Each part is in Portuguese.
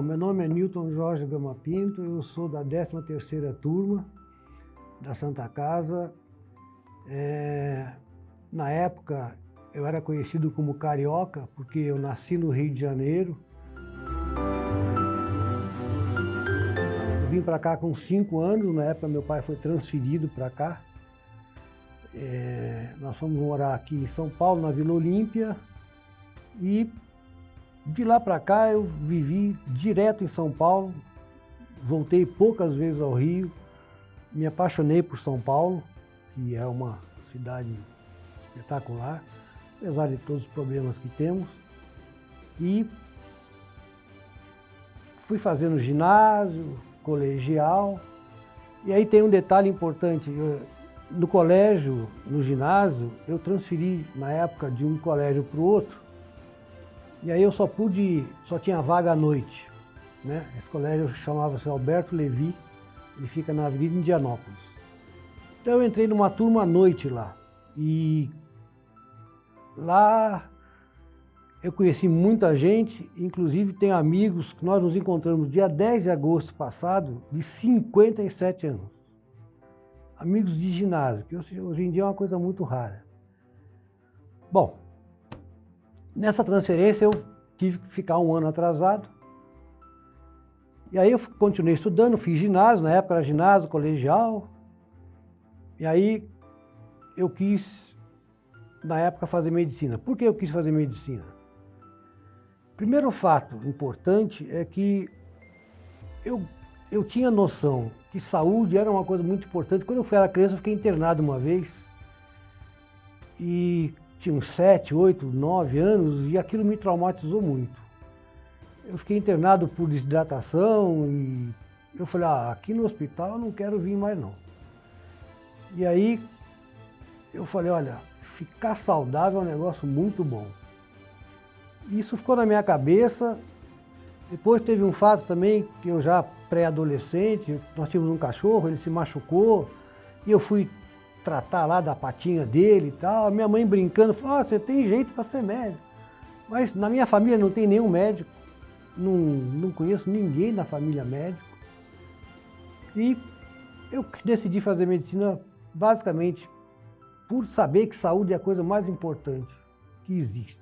Bom, meu nome é Newton Jorge Gama Pinto, eu sou da 13ª turma da Santa Casa. Na época, eu era conhecido como Carioca, porque eu nasci no Rio de Janeiro. Eu vim para cá com 5 anos, na época meu pai foi transferido para cá. Nós fomos morar aqui em São Paulo, na Vila Olímpia, e de lá para cá eu vivi direto em São Paulo, voltei poucas vezes ao Rio, me apaixonei por São Paulo, que é uma cidade espetacular, apesar de todos os problemas que temos, e fui fazendo ginásio, colegial, e aí tem um detalhe importante, no colégio, no ginásio, eu transferi na época de um colégio para o outro, e aí eu só tinha vaga à noite, né? Esse colégio chamava-se Alberto Levi, ele fica na Avenida Indianópolis. Então eu entrei numa turma à noite lá, e lá eu conheci muita gente, inclusive tenho amigos que nós nos encontramos dia 10 de agosto passado, de 57 anos. Amigos de ginásio, que hoje em dia é uma coisa muito rara. Bom, nessa transferência eu tive que ficar um ano atrasado. E aí eu continuei estudando, fiz ginásio, na época era ginásio, colegial. E aí eu quis, na época, fazer medicina. Por que eu quis fazer medicina? Primeiro fato importante é que eu tinha noção que saúde era uma coisa muito importante. Quando eu era criança, eu fiquei internado uma vez. E tinha uns 7, 8, 9 anos e aquilo me traumatizou muito. Eu fiquei internado por desidratação e eu falei, aqui no hospital eu não quero vir mais não. E aí eu falei, olha, ficar saudável é um negócio muito bom. Isso ficou na minha cabeça. Depois teve um fato também que eu já pré-adolescente, nós tínhamos um cachorro, ele se machucou e eu fui tratar lá da patinha dele e tal. Minha mãe brincando, falou, você tem jeito para ser médico. Mas na minha família não tem nenhum médico, não conheço ninguém na família médico. E eu decidi fazer medicina basicamente por saber que saúde é a coisa mais importante que existe.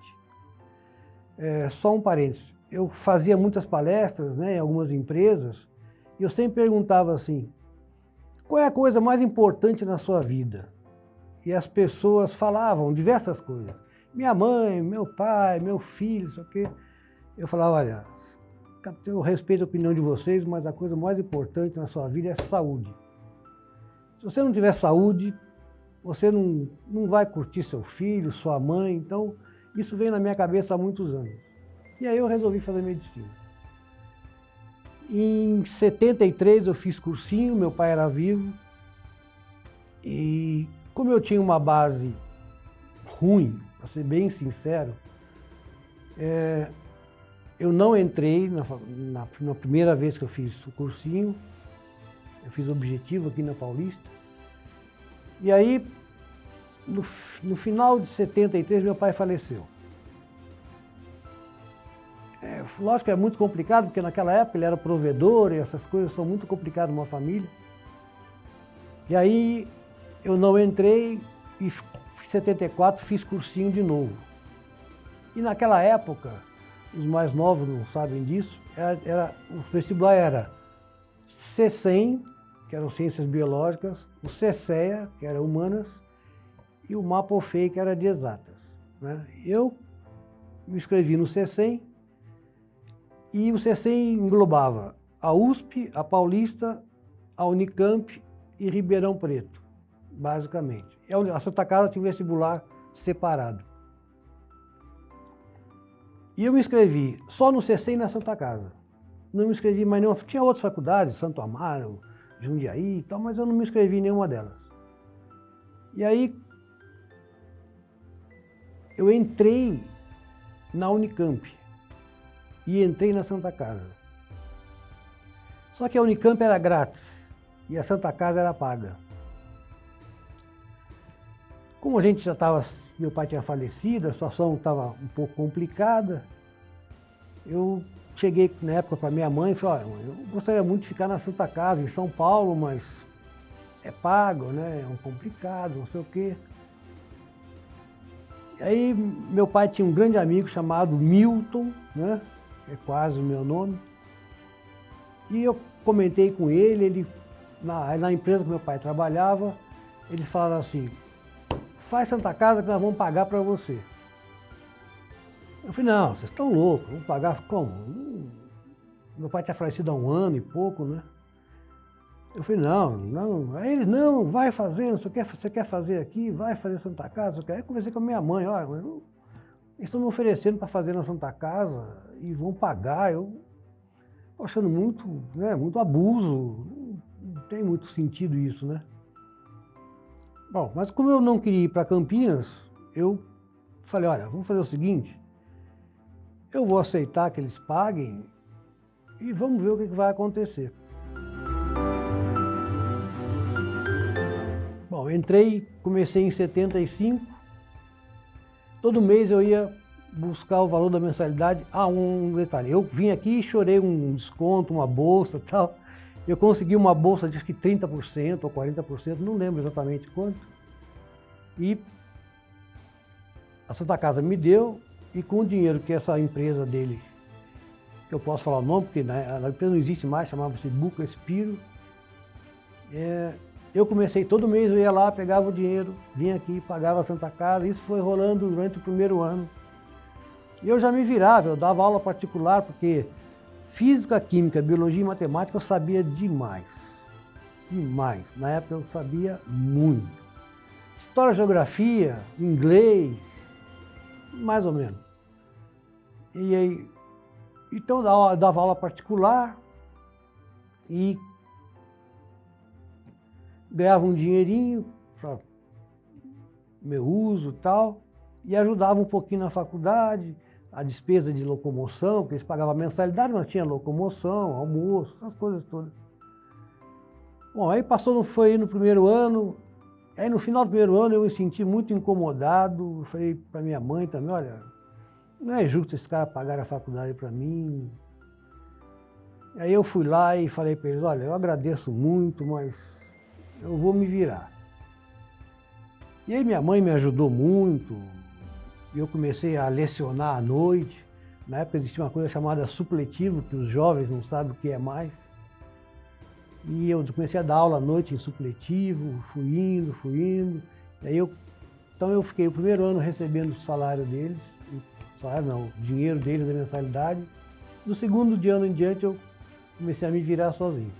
Só um parênteses, eu fazia muitas palestras, né, em algumas empresas, e eu sempre perguntava assim, qual é a coisa mais importante na sua vida? E as pessoas falavam diversas coisas. Minha mãe, meu pai, meu filho, isso aqui. Eu falava, olha, eu respeito a opinião de vocês, mas a coisa mais importante na sua vida é saúde. Se você não tiver saúde, você não vai curtir seu filho, sua mãe. Então, isso veio na minha cabeça há muitos anos. E aí eu resolvi fazer medicina. Em 73 eu fiz cursinho, meu pai era vivo, e como eu tinha uma base ruim, para ser bem sincero, eu não entrei na primeira vez que eu fiz o cursinho, eu fiz objetivo aqui na Paulista, e aí no final de 73 meu pai faleceu. Lógico que é muito complicado, porque naquela época ele era provedor e essas coisas são muito complicadas numa família. E aí eu não entrei e em 74 fiz cursinho de novo. E naquela época, os mais novos não sabem disso, o vestibular era C100, que eram Ciências Biológicas, o CCEA, que era Humanas, e o MAPOFEI, que era de Exatas, né? Eu me inscrevi no C100, e o C100 englobava a USP, a Paulista, a Unicamp e Ribeirão Preto, basicamente. A Santa Casa tinha um vestibular separado. E eu me inscrevi só no C100 na Santa Casa. Não me inscrevi mais nenhuma. Tinha outras faculdades, Santo Amaro, Jundiaí e tal, mas eu não me inscrevi em nenhuma delas. E aí eu entrei na Unicamp. E entrei na Santa Casa. Só que a Unicamp era grátis e a Santa Casa era paga. Como a gente já estava, meu pai tinha falecido, a situação estava um pouco complicada, eu cheguei na época para minha mãe e falei, olha, eu gostaria muito de ficar na Santa Casa, em São Paulo, mas é pago, né? É um complicado, não sei o quê. E aí meu pai tinha um grande amigo chamado Milton, né? É quase o meu nome. E eu comentei com ele, na empresa que meu pai trabalhava, ele falava assim, faz Santa Casa que nós vamos pagar para você. Eu falei, não, vocês estão loucos, vamos pagar como? Meu pai tinha falecido há 1 ano e pouco, né? Eu falei, não. Aí ele, não, vai fazendo, você quer fazer aqui, vai fazer Santa Casa. Aí eu conversei com a minha mãe, olha, eles estão me oferecendo para fazer na Santa Casa e vão pagar. Eu tô achando muito, né, muito abuso, não tem muito sentido isso, né? Bom, mas como eu não queria ir para Campinas, eu falei, olha, vamos fazer o seguinte, eu vou aceitar que eles paguem e vamos ver o que vai acontecer. Bom, entrei, comecei em 75, todo mês eu ia buscar o valor da mensalidade. Ah, um detalhe, eu vim aqui e chorei um desconto, uma bolsa e tal. Eu consegui uma bolsa de acho que 30% ou 40%, não lembro exatamente quanto. E a Santa Casa me deu, e com o dinheiro que essa empresa dele, que eu posso falar o nome, porque a empresa não existe mais, chamava-se Buca Espiro, eu comecei, todo mês eu ia lá, pegava o dinheiro, vinha aqui, pagava a Santa Casa, isso foi rolando durante o primeiro ano. E eu já me virava, eu dava aula particular, porque física, química, biologia e matemática eu sabia demais. Demais. Na época eu sabia muito. História, geografia, inglês, mais ou menos. E aí, então eu dava aula particular e ganhava um dinheirinho para meu uso e tal, e ajudava um pouquinho na faculdade, a despesa de locomoção, porque eles pagavam mensalidade, mas tinha locomoção, almoço, essas coisas todas. Bom, aí foi no primeiro ano, aí no final do primeiro ano eu me senti muito incomodado, falei para minha mãe também, olha, não é justo esse cara pagar a faculdade para mim. Aí eu fui lá e falei para eles, olha, eu agradeço muito, mas eu vou me virar. E aí minha mãe me ajudou muito, eu comecei a lecionar à noite. Na época existia uma coisa chamada supletivo, que os jovens não sabem o que é mais. E eu comecei a dar aula à noite em supletivo, fui indo. E aí então eu fiquei o primeiro ano recebendo o salário deles, o dinheiro deles da mensalidade. No segundo de ano em diante eu comecei a me virar sozinho.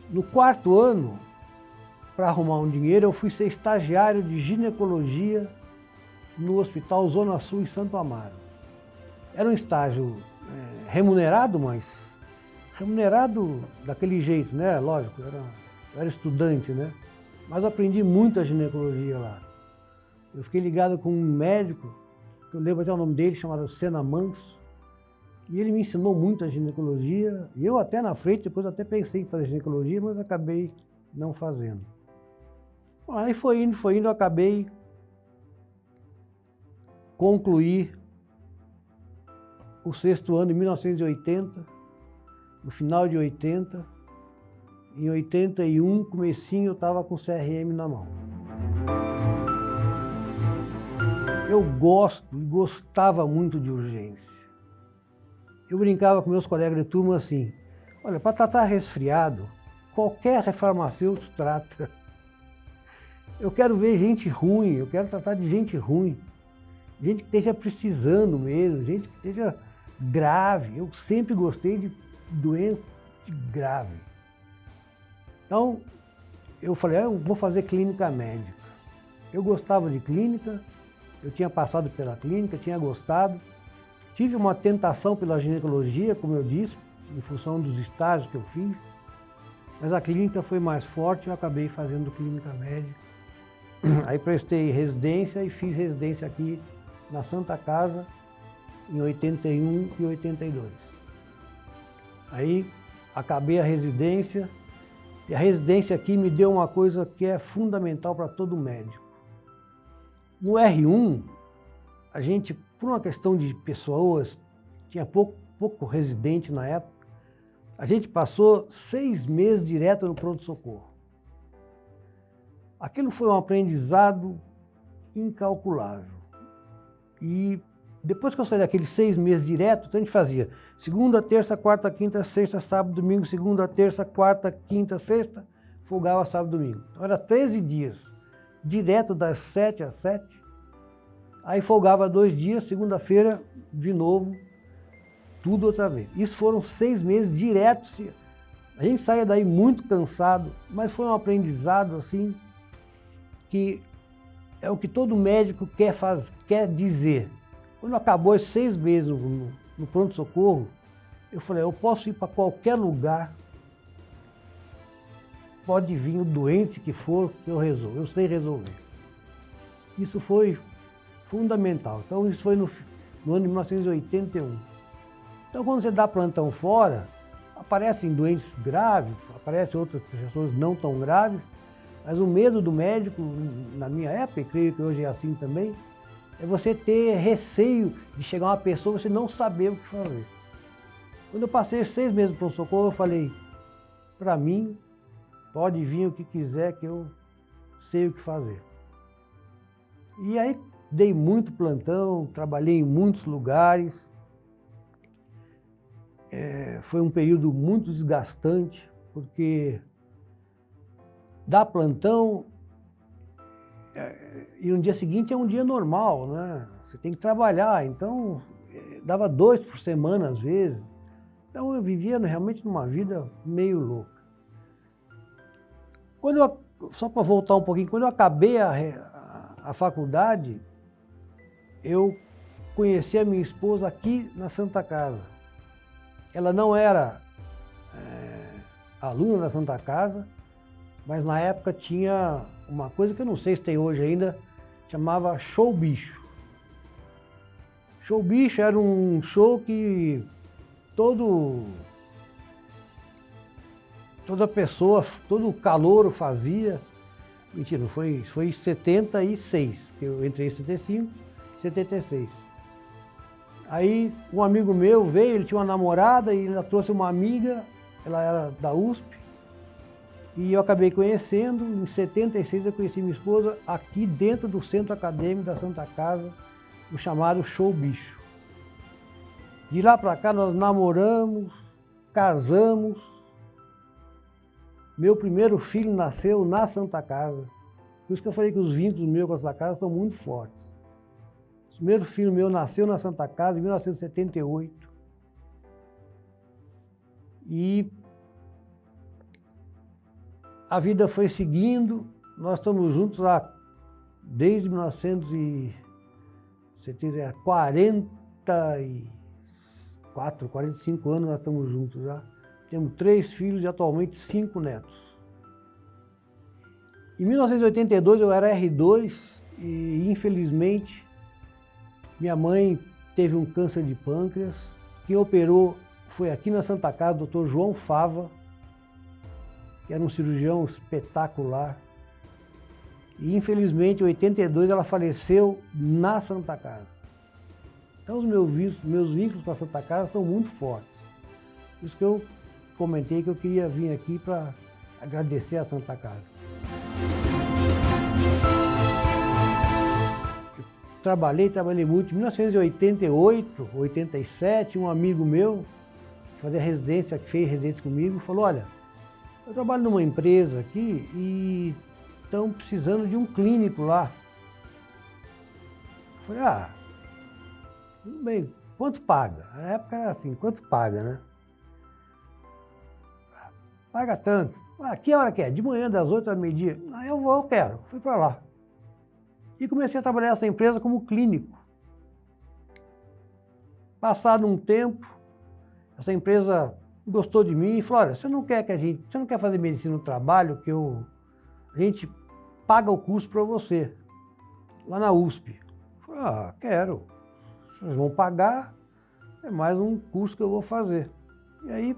No 4º ano, para arrumar um dinheiro, eu fui ser estagiário de ginecologia no Hospital Zona Sul em Santo Amaro. Era um estágio remunerado, mas remunerado daquele jeito, né? Lógico, eu era estudante, né? Mas eu aprendi muito a ginecologia lá. Eu fiquei ligado com um médico, que eu lembro até o nome dele, chamado Sena Manso, e ele me ensinou muito a ginecologia, e eu até na frente, depois até pensei em fazer ginecologia, mas acabei não fazendo. Bom, aí foi indo, eu acabei concluí o 6º ano em 1980, no final de 80, em 81, comecinho, eu estava com o CRM na mão. Eu gostava muito de urgência. Eu brincava com meus colegas de turma assim, olha, para tratar resfriado, qualquer farmacêutico trata. Eu quero ver gente ruim, eu quero tratar de gente ruim. Gente que esteja precisando mesmo, gente que esteja grave. Eu sempre gostei de doença grave. Então, eu falei, eu vou fazer clínica médica. Eu gostava de clínica, eu tinha passado pela clínica, tinha gostado. Tive uma tentação pela ginecologia, como eu disse, em função dos estágios que eu fiz. Mas a clínica foi mais forte e eu acabei fazendo clínica médica. Aí prestei residência e fiz residência aqui na Santa Casa em 81 e 82. Aí acabei a residência, e a residência aqui me deu uma coisa que é fundamental para todo médico. No R1, a gente, por uma questão de pessoas, tinha pouco residente na época, a gente passou 6 meses direto no pronto-socorro. Aquilo foi um aprendizado incalculável. E depois que eu saí daqueles 6 meses direto, então a gente fazia segunda, terça, quarta, quinta, sexta, sábado, domingo, segunda, terça, quarta, quinta, sexta, folgava sábado, domingo. Então era 13 dias, direto das 7 às 7. Aí folgava 2 dias, segunda-feira, de novo, tudo outra vez. Isso foram 6 meses diretos. A gente saía daí muito cansado, mas foi um aprendizado assim, que é o que todo médico quer dizer. Quando acabou esses 6 meses no pronto-socorro, eu falei, eu posso ir para qualquer lugar, pode vir o doente que for, que eu resolvo, eu sei resolver. Isso foi fundamental. Então isso foi no ano de 1981. Então quando você dá plantão fora, aparecem doentes graves, aparecem outras pessoas não tão graves, mas o medo do médico, na minha época, e creio que hoje é assim também, é você ter receio de chegar uma pessoa e você não saber o que fazer. Quando eu passei 6 meses no pronto-socorro, eu falei, para mim, pode vir o que quiser que eu sei o que fazer. E aí dei muito plantão, trabalhei em muitos lugares. Foi um período muito desgastante, porque dar plantão e no dia seguinte é um dia normal, né? Você tem que trabalhar, então dava 2 por semana às vezes. Então eu vivia realmente numa vida meio louca. Só para voltar um pouquinho, quando eu acabei a faculdade, eu conheci a minha esposa aqui na Santa Casa. Ela não era aluna da Santa Casa, mas na época tinha uma coisa que eu não sei se tem hoje ainda, chamava Show Bicho. Show Bicho era um show que toda pessoa, todo calouro fazia. Mentira, foi em 76, que eu entrei em 75, 76. Aí um amigo meu veio, ele tinha uma namorada e ela trouxe uma amiga, ela era da USP, e eu acabei conhecendo. Em 76 eu conheci minha esposa aqui dentro do Centro Acadêmico da Santa Casa, no chamado Show Bicho. De lá para cá nós namoramos, casamos. Meu primeiro filho nasceu na Santa Casa. Por isso que eu falei que os vínculos meus com a Santa Casa são muito fortes. O primeiro filho meu nasceu na Santa Casa em 1978. E a vida foi seguindo. Nós estamos juntos lá desde 1944, 45 anos nós estamos juntos já. Temos 3 filhos e atualmente 5 netos. Em 1982 eu era R2 e infelizmente minha mãe teve um câncer de pâncreas. Quem operou foi aqui na Santa Casa, o Dr. João Fava, que era um cirurgião espetacular. E infelizmente em 82 ela faleceu na Santa Casa. Então os meus vínculos com a Santa Casa são muito fortes. Por isso que eu comentei que eu queria vir aqui para agradecer a Santa Casa. Eu trabalhei muito. Em 1988, 87, um amigo meu, que fazia residência, que fez residência comigo, falou, olha, eu trabalho numa empresa aqui e estão precisando de um clínico lá. Eu falei, tudo bem, quanto paga? Na época era assim, quanto paga, né? Paga tanto. Que hora que é? De manhã, das 8 ao meio-dia. Eu quero. Fui para lá. E comecei a trabalhar nessa empresa como clínico. Passado um tempo, essa empresa gostou de mim e falou, olha, você não quer fazer medicina no trabalho, que a gente paga o curso para você, lá na USP. Eu falei, quero. Vocês vão pagar, é mais um curso que eu vou fazer. E aí,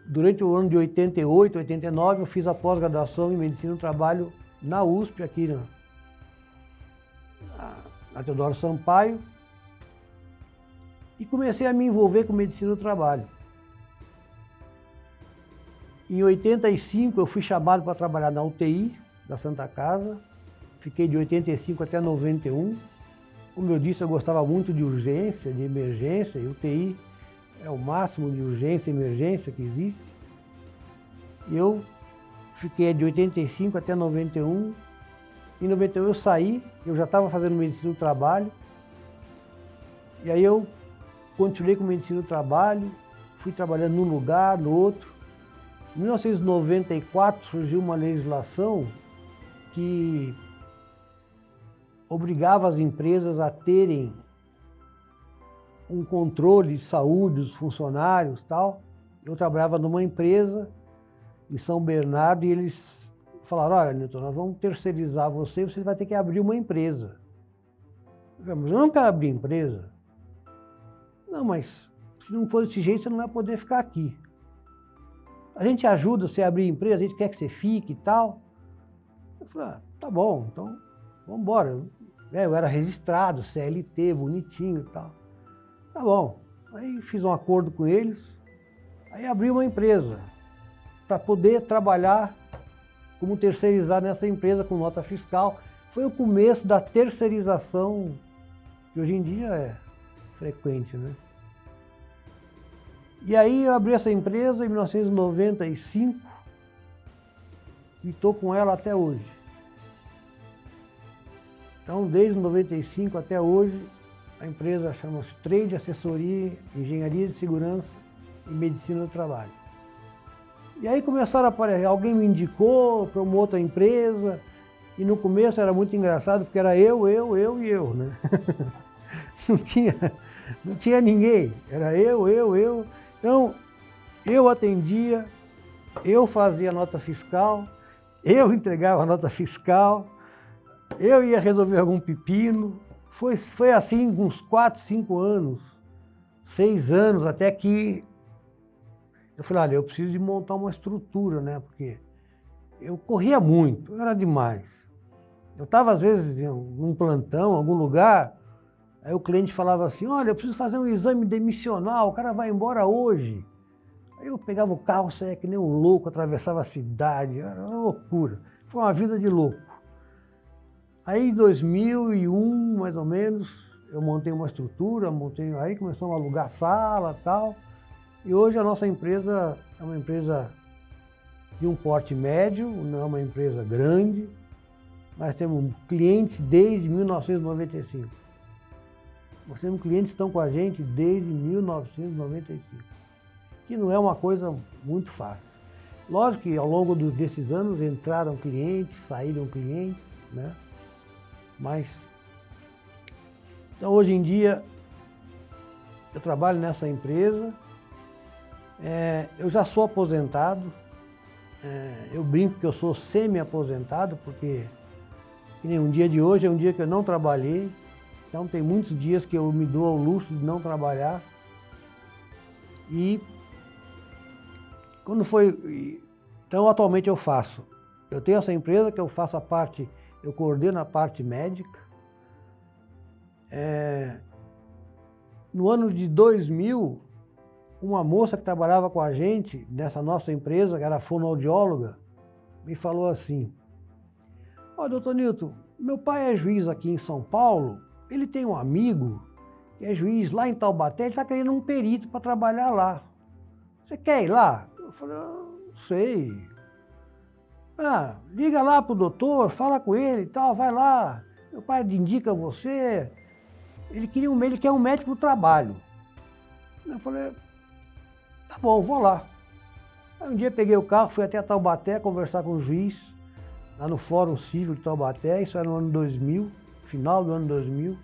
durante o ano de 88, 89, eu fiz a pós-graduação em Medicina do Trabalho na USP, aqui na Teodoro Sampaio. e comecei a me envolver com medicina do trabalho. Em 85 eu fui chamado para trabalhar na UTI da Santa Casa, fiquei de 85 até 91. Como eu disse, eu gostava muito de urgência, de emergência, e UTI é o máximo de urgência e emergência que existe. E eu fiquei de 85 até 91. Em 91 eu saí, eu já estava fazendo medicina do trabalho. E aí eu continuei com medicina do trabalho, fui trabalhando num lugar, no outro. Em 1994 surgiu uma legislação que obrigava as empresas a terem um controle de saúde dos funcionários e tal. Eu trabalhava numa empresa em São Bernardo e eles falaram, olha, Newton, nós vamos terceirizar você vai ter que abrir uma empresa. Eu falei, mas eu não quero abrir empresa. Não, mas se não for desse jeito, você não vai poder ficar aqui. A gente ajuda você a abrir empresa, a gente quer que você fique e tal. Eu falei, tá bom, então vamos embora. Eu era registrado, CLT, bonitinho e tal. Tá bom. Aí fiz um acordo com eles, aí abri uma empresa para poder trabalhar como terceirizar nessa empresa com nota fiscal. Foi o começo da terceirização, que hoje em dia é frequente, né? E aí eu abri essa empresa em 1995 e estou com ela até hoje. Então, desde 95 até hoje, a empresa chama-se Trade, Assessoria, Engenharia de Segurança e Medicina do Trabalho. E aí começaram a aparecer, alguém me indicou para uma outra empresa, e no começo era muito engraçado, porque era eu e eu, né? Não tinha ninguém, era eu. Então, eu atendia, eu fazia nota fiscal, eu entregava a nota fiscal, eu ia resolver algum pepino. Foi assim uns 4, 5 anos, 6 anos, até que eu falei, olha, eu preciso de montar uma estrutura, né? Porque eu corria muito, era demais. Eu estava, às vezes, num plantão, em algum lugar, aí o cliente falava assim, olha, eu preciso fazer um exame demissional, o cara vai embora hoje. Aí eu pegava o carro, saía que nem um louco, atravessava a cidade, era uma loucura. Foi uma vida de louco. Aí em 2001, mais ou menos, eu montei uma estrutura, aí começamos a alugar sala e tal. E hoje a nossa empresa é uma empresa de um porte médio, não é uma empresa grande, mas temos clientes desde 1995. Nós temos clientes que estão com a gente desde 1995, que não é uma coisa muito fácil. Lógico que ao longo desses anos entraram clientes, saíram clientes, né? Mas, então hoje em dia, eu trabalho nessa empresa, eu já sou aposentado, eu brinco que eu sou semi-aposentado, porque que nem um dia de hoje é um dia que eu não trabalhei, então tem muitos dias que eu me dou ao luxo de não trabalhar. E quando foi... Então atualmente eu tenho essa empresa que eu faço a parte, eu coordeno a parte médica. No ano de 2000, uma moça que trabalhava com a gente, nessa nossa empresa, que era fonoaudióloga, me falou assim, ó, doutor Newton, meu pai é juiz aqui em São Paulo, ele tem um amigo que é juiz lá em Taubaté, ele está querendo um perito para trabalhar lá. Você quer ir lá? Eu falei, não sei. Liga lá pro doutor, fala com ele e tal, vai lá. Meu pai indica você. Ele quer um médico do trabalho. Eu falei, tá bom, vou lá. Aí um dia peguei o carro, fui até Taubaté conversar com o juiz, lá no Fórum Civil de Taubaté, isso era no ano 2000, final do ano 2000.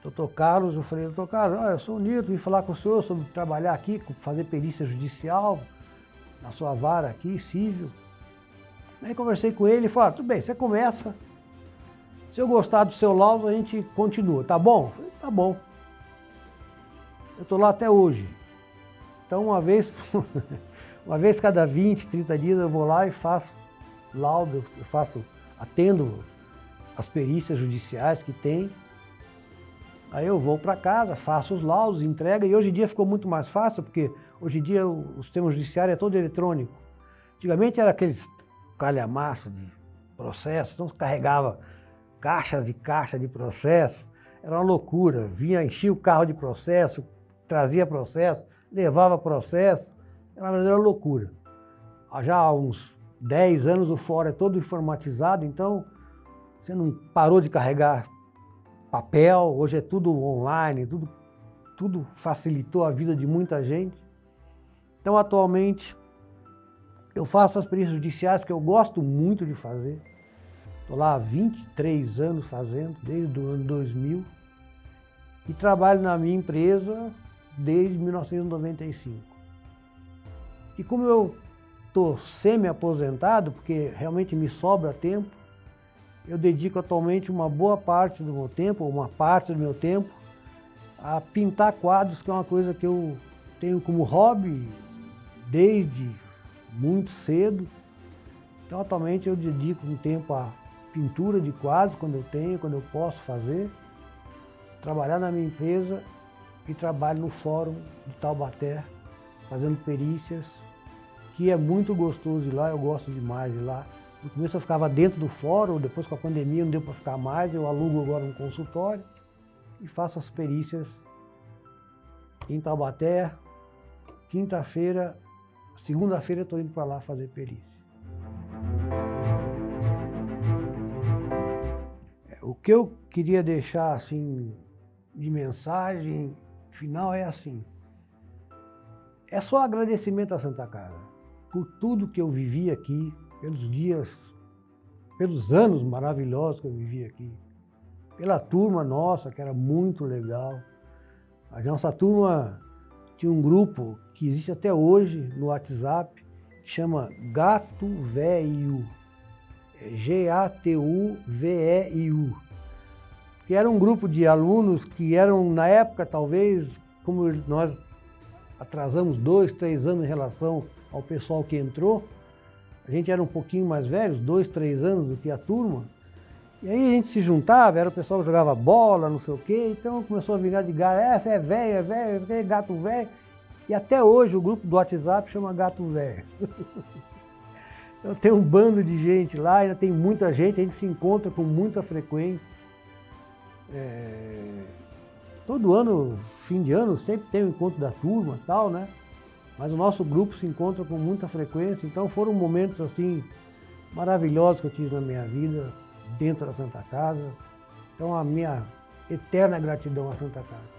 Doutor Carlos, eu falei, doutor Carlos, olha, eu sou o Nilton, vim falar com o senhor sobre trabalhar aqui, fazer perícia judicial, na sua vara aqui, civil. Aí conversei com ele e falei, tudo bem, você começa, se eu gostar do seu laudo, a gente continua, tá bom? Eu falei, tá bom. Eu estou lá até hoje. Então, uma vez cada 20, 30 dias eu vou lá e faço laudo, atendo as perícias judiciais que tem. Aí eu vou para casa, faço os laudos, entrega, e hoje em dia ficou muito mais fácil, porque hoje em dia o sistema judiciário é todo eletrônico. Antigamente era aqueles calhamaço de processo, então você carregava caixas e caixas de processo, era uma loucura. Vinha, enchia o carro de processo, trazia processo, levava processo, era uma verdadeira loucura. Já há uns 10 anos o fórum é todo informatizado, então você não parou de carregar papel, hoje é tudo online, tudo facilitou a vida de muita gente. Então, atualmente, eu faço as perícias judiciais que eu gosto muito de fazer. Estou lá há 23 anos fazendo, desde o ano 2000, e trabalho na minha empresa desde 1995. E como eu estou semi-aposentado, porque realmente me sobra tempo, eu dedico atualmente uma boa parte do meu tempo, ou uma parte do meu tempo, a pintar quadros, que é uma coisa que eu tenho como hobby desde muito cedo. Então, atualmente, eu dedico um tempo à pintura de quadros, quando eu tenho, quando eu posso fazer, trabalhar na minha empresa e trabalho no Fórum de Taubaté, fazendo perícias, que é muito gostoso ir lá, eu gosto demais de ir lá. No começo eu ficava dentro do fórum, depois com a pandemia não deu para ficar mais, eu alugo agora um consultório e faço as perícias em Taubaté. Quinta-feira, segunda-feira eu estou indo para lá fazer perícia. O que eu queria deixar assim de mensagem final é assim: é só agradecimento à Santa Casa por tudo que eu vivi aqui, pelos dias, pelos anos maravilhosos que eu vivi aqui, pela turma nossa, que era muito legal. A nossa turma tinha um grupo que existe até hoje no WhatsApp, que chama Gato Véio, G-A-T-U-V-E-I-U, que era um grupo de alunos que eram, na época, talvez, como nós atrasamos 2, 3 anos em relação ao pessoal que entrou, a gente era um pouquinho mais velhos, 2, 3 anos do que a turma, e aí a gente se juntava, era o pessoal que jogava bola, não sei o quê, então começou a virar de gato, essa é velho, é gato velho, e até hoje o grupo do WhatsApp chama Gato Velho. Então tem um bando de gente lá, ainda tem muita gente, a gente se encontra com muita frequência. Todo ano, fim de ano, sempre tem o encontro da turma e tal, né? Mas o nosso grupo se encontra com muita frequência, então foram momentos assim maravilhosos que eu tive na minha vida, dentro da Santa Casa. Então a minha eterna gratidão à Santa Casa.